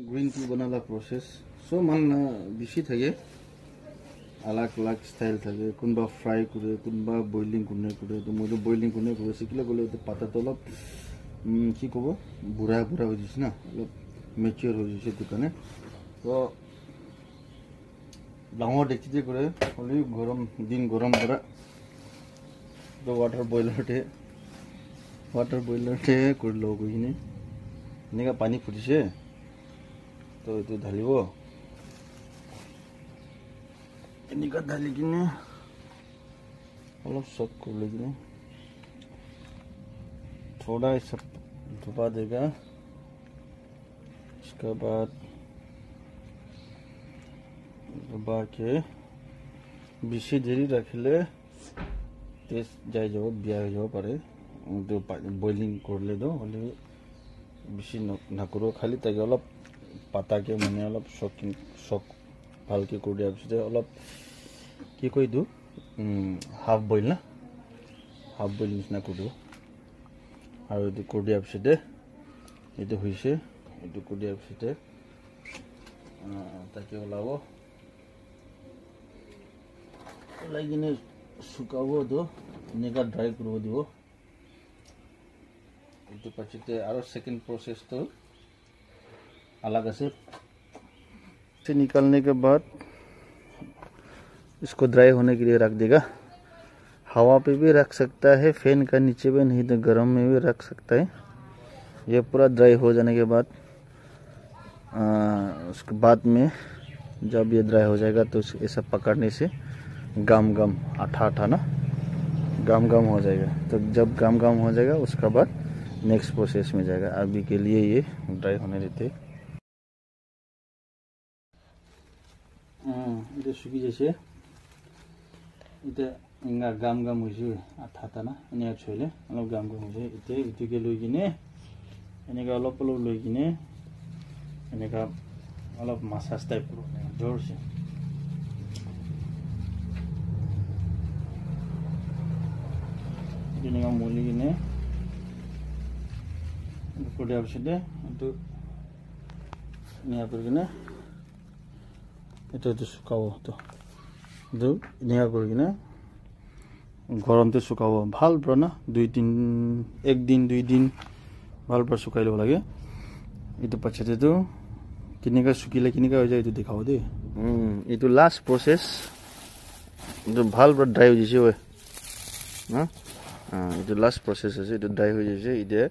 green tea বনালা process so মান বেছি থাকে अलग अलग स्टाइल থাকে কোনবা ফ্ৰাই কৰে কোনবা বইলিং কৰে তো মই বইলিং কৰে শিকিলে গলে পাতা তো অলপ কি কব বুঢ়া বুঢ়া হৈ গৈছে না অলপ মেচিউৰ হৈ গৈছে দোকানে তো ডাঙৰ দেখতে কৰে হলি গৰম দিন গৰম কৰা তো ওয়াটাৰ বয়লাৰতে কৰি লও গইনে এনেকা পানী ফুটিছে তো এটো ঢালিব इनका डाली कि अलग सॉक कर लेकिन थोड़ा ऐसा डुबा देगा इसके बाद डुबा के बेसी देरी रखले टेस्ट जाए जो बिया जो पारे तो बॉइलिंग कर ले दो हले बेसी ना करो खाली ताकि अलग पाता के माने अलग शॉक ভালকে কৰি দিয়াৰ পিছতে অলপ কি কৈ দিও হাফ বইল না হাফ বইল নিচিনা কৰি দিও আৰু এইটো কৰি দিয়াৰ পিছতে এইটো হৈছে এইটো কৰি দিয়াৰ পিছতে তাকে ওলাব ওলাই কিনে শুকাব তো এনেকা ড্ৰাই কৰিব দিব এইটো পাছতে আৰু সেকেন্ড প্ৰসেসটো अलग আছে से निकालने के बाद इसको ड्राई होने के लिए रख देगा हवा पे भी रख सकता है फैन का नीचे भी नहीं तो गर्म में भी रख सकता है ये पूरा ड्राई हो जाने के बाद उसके बाद में जब ये ड्राई हो जाएगा तो ऐसा पकड़ने से गम आठा ना गम हो जाएगा तो जब गम हो जाएगा उसका बाद नेक्स्ट प्रोसेस में जाएगा अभी के लिए ये ड्राई होने देते এটা শুকি যাইছে এটা ইংগা গাম হইছে আঠাটা না এনে ছইলে অলপ গাম হইছে এতে ইতুকে লৈ কিনে এনেকা অলপ লৈ কিনে এনেকা অলপ মাসাজ টাইপ জোরছে এনেকা মলি কিনে কোডে আপসিতে তো নিয়া করে কিনে এটা তো শুকাবো তো এনেকা কৰি কিনে গৰমতে শুকাব ভাল পৰা না এক দিন দুই দিন ভাল পৰা শুকাই ল'ব লাগে এইটো পাছতে তো কেনেকা শুকিলে কেনেকা হৈ যায় এইটো দেখাব দেই এইটো লাষ্ট প্ৰসেস এইটো ভাল পৰা ড্ৰাই হৈ গৈছে ঐ না এইটো লাষ্ট প্ৰসেস আছে এইটো ড্ৰাই হৈ গৈছে এতিয়া